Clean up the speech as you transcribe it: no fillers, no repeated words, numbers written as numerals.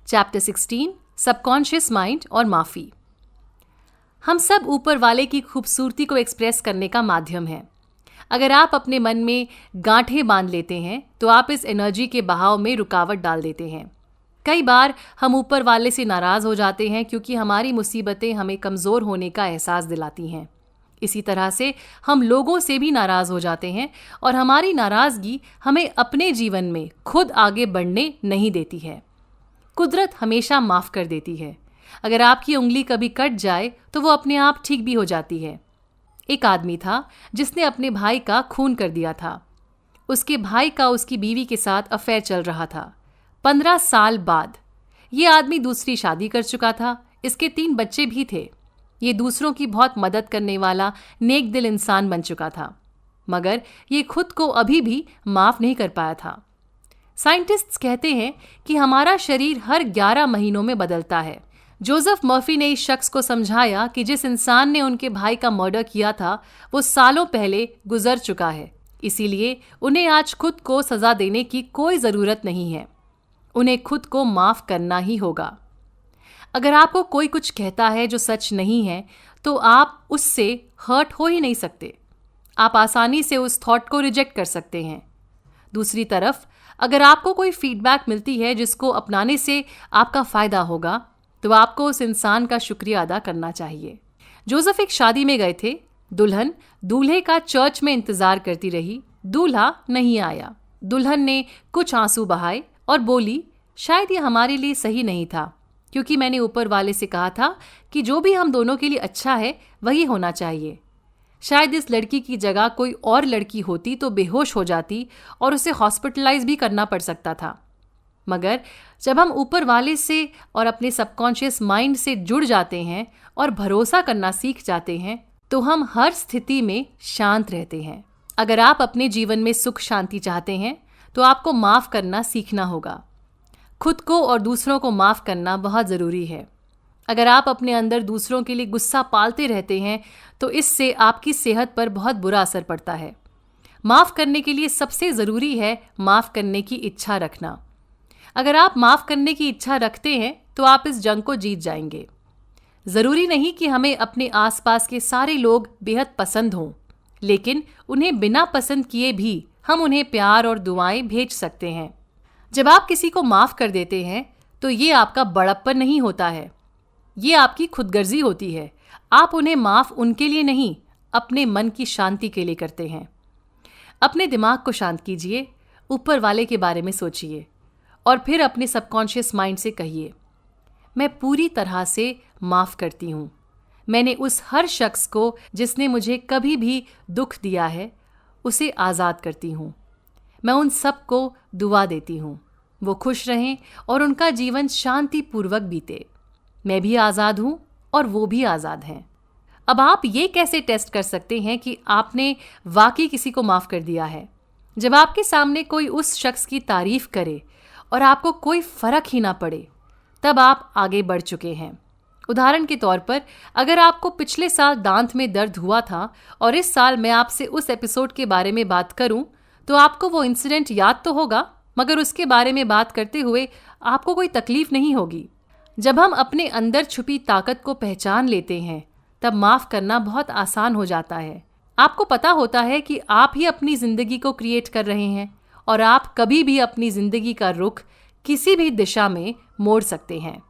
Chapter 16 subconscious mind और माफ़ी। हम सब ऊपर वाले की खूबसूरती को एक्सप्रेस करने का माध्यम है। अगर आप अपने मन में गांठें बांध लेते हैं तो आप इस एनर्जी के बहाव में रुकावट डाल देते हैं। कई बार हम ऊपर वाले से नाराज़ हो जाते हैं क्योंकि हमारी मुसीबतें हमें कमज़ोर होने का एहसास दिलाती हैं। इसी तरह से हम लोगों से भी नाराज़ हो जाते हैं और हमारी नाराज़गी हमें अपने जीवन में खुद आगे बढ़ने नहीं देती है। कुदरत हमेशा माफ़ कर देती है। अगर आपकी उंगली कभी कट जाए तो वो अपने आप ठीक भी हो जाती है। एक आदमी था जिसने अपने भाई का खून कर दिया था। उसके भाई का उसकी बीवी के साथ अफेयर चल रहा था। 15 साल बाद ये आदमी दूसरी शादी कर चुका था। इसके 3 बच्चे भी थे। ये दूसरों की बहुत मदद करने वाला नेक दिल इंसान बन चुका था, मगर ये खुद को अभी भी माफ़ नहीं कर पाया था। साइंटिस्ट्स कहते हैं कि हमारा शरीर हर 11 महीनों में बदलता है। जोसेफ मर्फी ने इस शख्स को समझाया कि जिस इंसान ने उनके भाई का मर्डर किया था वो सालों पहले गुजर चुका है, इसीलिए उन्हें आज खुद को सज़ा देने की कोई ज़रूरत नहीं है। उन्हें खुद को माफ़ करना ही होगा। अगर आपको कोई कुछ कहता है जो सच नहीं है तो आप उससे हर्ट हो ही नहीं सकते। आप आसानी से उस थॉट को रिजेक्ट कर सकते हैं। दूसरी तरफ अगर आपको कोई फीडबैक मिलती है जिसको अपनाने से आपका फ़ायदा होगा तो आपको उस इंसान का शुक्रिया अदा करना चाहिए। जोसेफ एक शादी में गए थे। दुल्हन दूल्हे का चर्च में इंतज़ार करती रही। दूल्हा नहीं आया। दुल्हन ने कुछ आंसू बहाए और बोली, शायद ये हमारे लिए सही नहीं था, क्योंकि मैंने ऊपर वाले से कहा था कि जो भी हम दोनों के लिए अच्छा है वही होना चाहिए। शायद इस लड़की की जगह कोई और लड़की होती तो बेहोश हो जाती और उसे हॉस्पिटलाइज भी करना पड़ सकता था। मगर जब हम ऊपर वाले से और अपने सबकॉन्शियस माइंड से जुड़ जाते हैं और भरोसा करना सीख जाते हैं तो हम हर स्थिति में शांत रहते हैं। अगर आप अपने जीवन में सुख शांति चाहते हैं तो आपको माफ़ करना सीखना होगा। खुद को और दूसरों को माफ़ करना बहुत ज़रूरी है। अगर आप अपने अंदर दूसरों के लिए गुस्सा पालते रहते हैं तो इससे आपकी सेहत पर बहुत बुरा असर पड़ता है। माफ़ करने के लिए सबसे ज़रूरी है माफ़ करने की इच्छा रखना। अगर आप माफ़ करने की इच्छा रखते हैं तो आप इस जंग को जीत जाएंगे। ज़रूरी नहीं कि हमें अपने आसपास के सारे लोग बेहद पसंद हों, लेकिन उन्हें बिना पसंद किए भी हम उन्हें प्यार और दुआएं भेज सकते हैं। जब आप किसी को माफ़ कर देते हैं तो ये आपका बड़प्पन नहीं होता है, ये आपकी खुदगर्जी होती है। आप उन्हें माफ़ उनके लिए नहीं, अपने मन की शांति के लिए करते हैं। अपने दिमाग को शांत कीजिए, ऊपर वाले के बारे में सोचिए और फिर अपने सबकॉन्शियस माइंड से कहिए, मैं पूरी तरह से माफ़ करती हूँ। मैंने उस हर शख्स को जिसने मुझे कभी भी दुख दिया है उसे आज़ाद करती हूँ। मैं उन सब को दुआ देती हूँ, वो खुश रहें और उनका जीवन शांतिपूर्वक बीते। मैं भी आज़ाद हूँ और वो भी आज़ाद हैं। अब आप ये कैसे टेस्ट कर सकते हैं कि आपने वाकई किसी को माफ़ कर दिया है? जब आपके सामने कोई उस शख्स की तारीफ़ करे और आपको कोई फ़र्क ही ना पड़े, तब आप आगे बढ़ चुके हैं। उदाहरण के तौर पर, अगर आपको पिछले साल दांत में दर्द हुआ था और इस साल मैं आपसे उस एपिसोड के बारे में बात करूं, तो आपको वो इंसिडेंट याद तो होगा, मगर उसके बारे में बात करते हुए आपको कोई तकलीफ नहीं होगी। जब हम अपने अंदर छुपी ताकत को पहचान लेते हैं तब माफ़ करना बहुत आसान हो जाता है। आपको पता होता है कि आप ही अपनी ज़िंदगी को क्रिएट कर रहे हैं और आप कभी भी अपनी ज़िंदगी का रुख किसी भी दिशा में मोड़ सकते हैं।